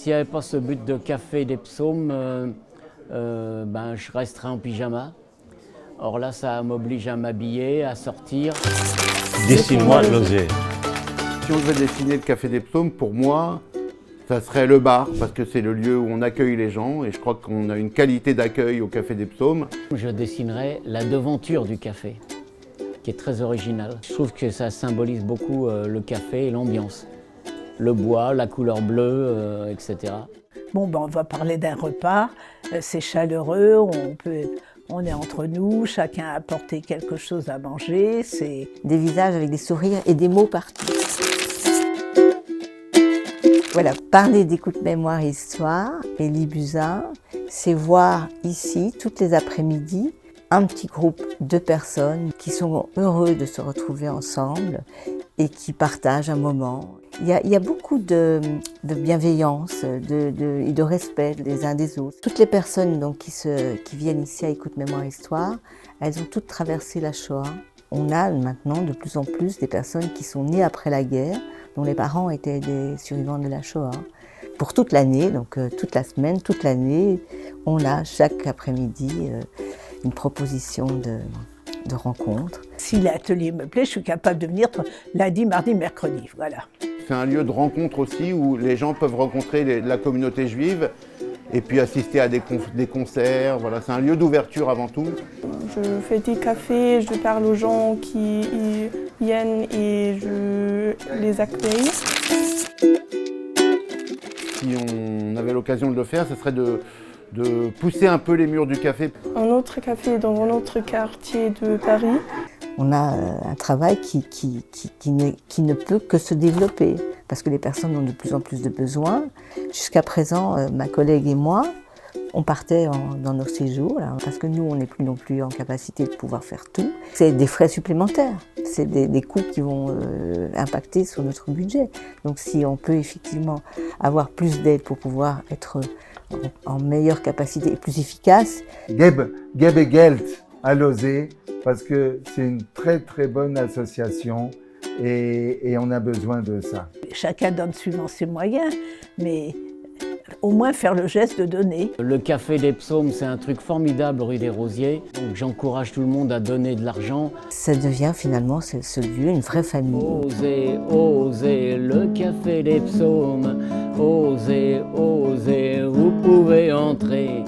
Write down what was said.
s'il n'y avait pas ce but de Café des Psaumes, je resterais en pyjama. Or là, ça m'oblige à m'habiller, à sortir. Dessine-moi Lozé. Si on devait dessiner le Café des Psaumes, pour moi, ça serait le bar, parce que c'est le lieu où on accueille les gens, et je crois qu'on a une qualité d'accueil au Café des Psaumes. Je dessinerais la devanture du café, qui est très originale. Je trouve que ça symbolise beaucoup le café et l'ambiance. Le bois, la couleur bleue, etc. Bon, on va parler d'un repas, c'est chaleureux, on est entre nous, chacun a apporté quelque chose à manger. C'est des visages avec des sourires et des mots partout. Voilà, parler d'écoute mémoire et histoire, et Libuza, c'est voir ici, toutes les après-midi, un petit groupe de personnes qui sont heureux de se retrouver ensemble et qui partagent un moment. Il y a beaucoup de bienveillance et de respect les uns des autres. Toutes les personnes donc, qui viennent ici à Écoute Mémoire Histoire, elles ont toutes traversé la Shoah. On a maintenant de plus en plus des personnes qui sont nées après la guerre, dont les parents étaient des survivants de la Shoah. Pour toute l'année, donc toute la semaine, toute l'année, on a chaque après-midi une proposition de rencontre. Si l'atelier me plaît, je suis capable de venir lundi, mardi, mercredi, voilà. C'est un lieu de rencontre aussi où les gens peuvent rencontrer la communauté juive et puis assister à des concerts. Voilà, c'est un lieu d'ouverture avant tout. Je fais des cafés, je parle aux gens qui viennent et je les accueille. Si on avait l'occasion de le faire, ce serait de pousser un peu les murs du café. Un autre café dans un autre quartier de Paris. On a un travail qui ne peut que se développer parce que les personnes ont de plus en plus de besoins. Jusqu'à présent, ma collègue et moi, on partait dans nos séjours là, parce que nous, on n'est plus non plus en capacité de pouvoir faire tout. C'est des frais supplémentaires, c'est des coûts qui vont impacter sur notre budget. Donc si on peut effectivement avoir plus d'aide pour pouvoir être en meilleure capacité et plus efficace. Gebe et Geld à Lozé, parce que c'est une très très bonne association et on a besoin de ça. Chacun donne suivant ses moyens, mais au moins faire le geste de donner. Le Café des Psaumes, c'est un truc formidable rue des Rosiers. Donc j'encourage tout le monde à donner de l'argent. Ça devient finalement ce lieu, une vraie famille. Osez, osez, le Café des Psaumes. Osez, osez, vous pouvez entrer.